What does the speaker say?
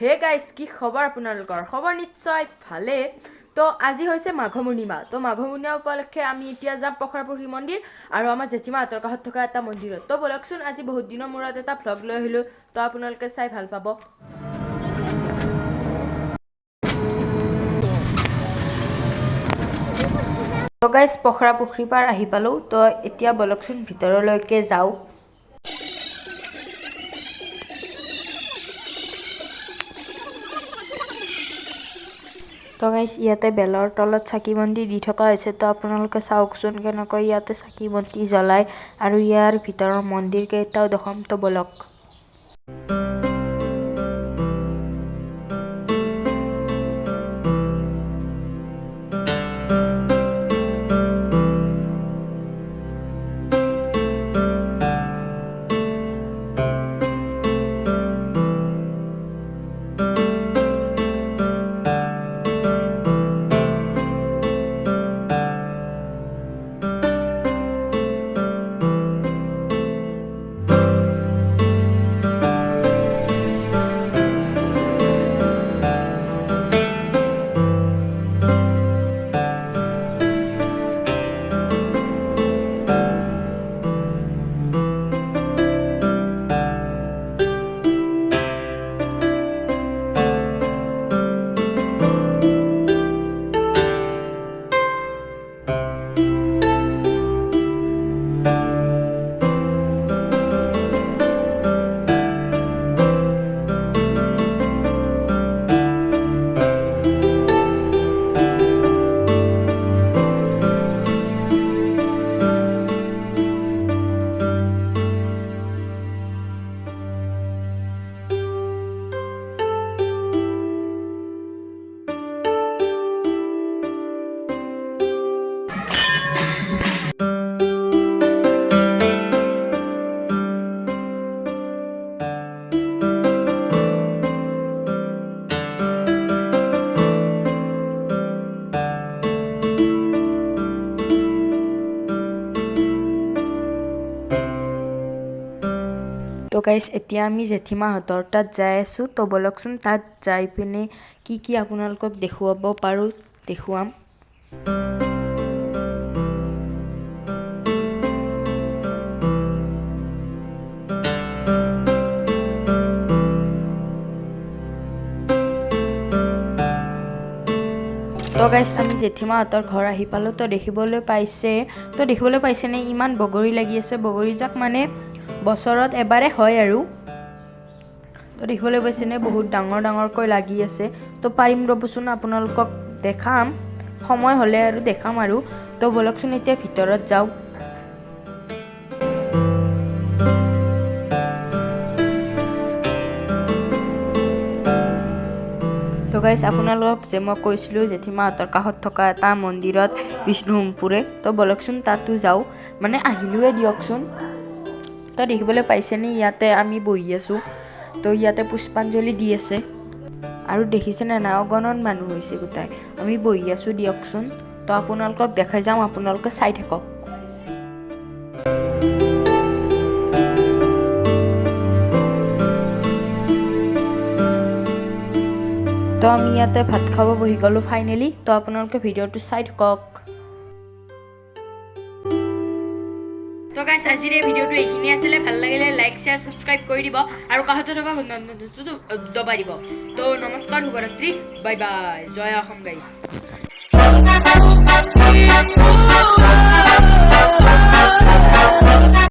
hey guys কি খবৰ আপোনালোকৰ খবৰ নিশ্চয় ভালে তো আজি হৈছে মাঘ পূৰ্ণিমা তো মাঘ পূৰ্ণিমা উপলক্ষে আমি এতিয়া যাম পখৰাপুখুৰী মন্দিৰ আৰু আমাৰ জেঠিমাহঁতৰ কাষত থকা এটা মন্দিৰত তো বলকচোন আজি বহুত দিনৰ মূৰত এটা ভ্লগ লৈ আহিলোঁ তো আপোনালোকে চাই ভাল পাব তো গাইজ পখৰাপুখুৰীৰ পৰা আহি পালোঁ তো এতিয়া বলকচোন ভিতৰলৈকে যাওঁ তো গাইজ ইয়াতে বেলৰ তলত চাকি বন্তি দি থকা হৈছে তো আপোনালোকে চাওকচোন কেনেকৈ ইয়াতে চাকি বন্তি জ্বলায় আৰু ইয়াৰ ভিতৰৰ মন্দিৰ কেইটাও দেখাম তো বলক তো গাইজ এতিয়া আমি জেঠিমাহঁতৰ তাত যাই আছোঁ তো বলকচোন তাত যাই পিনে কি আপোনালোকক দেখুৱাব পাৰোঁ দেখুৱাম তো গাইজ আমি জেঠিমাহঁতৰ ঘৰ আহি পালোঁ তো দেখিবলৈ পাইছেনে ইমান বগৰী লাগি আছে বগৰীজাক মানে বছৰত এবাৰে হয় আৰু তো দেখিবলৈ পাইছেনে বহুত ডাঙৰকৈ লাগি আছে তো পাৰিম ৰ'বচোন আপোনালোকক দেখাম সময় হ'লে আৰু দেখাম আৰু তো বলকচোন এতিয়া ভিতৰত যাওঁ তো গাইজ আপোনালোকক যে মই কৈছিলোঁ জেঠিমাহঁতৰ কাষত থকা এটা মন্দিৰত বিষ্ণু হোম পুৰে তো বলকচোন তাতো যাওঁ মানে আহিলোৱে দিয়কচোন তো দেখিবলৈ পাইছেনে ইয়াতে আমি বহি আছোঁ তো ইয়াতে পুষ্পাঞ্জলি দি আছে আৰু দেখিছেনে নাই অগণন মানুহ হৈছে গোটাই আমি বহি আছোঁ দিয়কচোন তো আপোনালোকক দেখাই যাম আপোনালোকে চাই থাকক তো আমি ইয়াতে ভাত খাব বহি গ'লোঁ ফাইনেলি তো আপোনালোকে ভিডিঅ'টো চাই থাকক তো গাইজ আজিৰ এই ভিডিঅ'টো এইখিনি আছিলে ভাল লাগিলে লাইক শ্বেয়াৰ ছাবস্ক্ৰাইব কৰি দিব আৰু কাষতে থকা ঘণ্টাটো দবাই দিব তো নমস্কাৰ শুভৰাত্ৰি বাই বাই জয় অসম গাইজ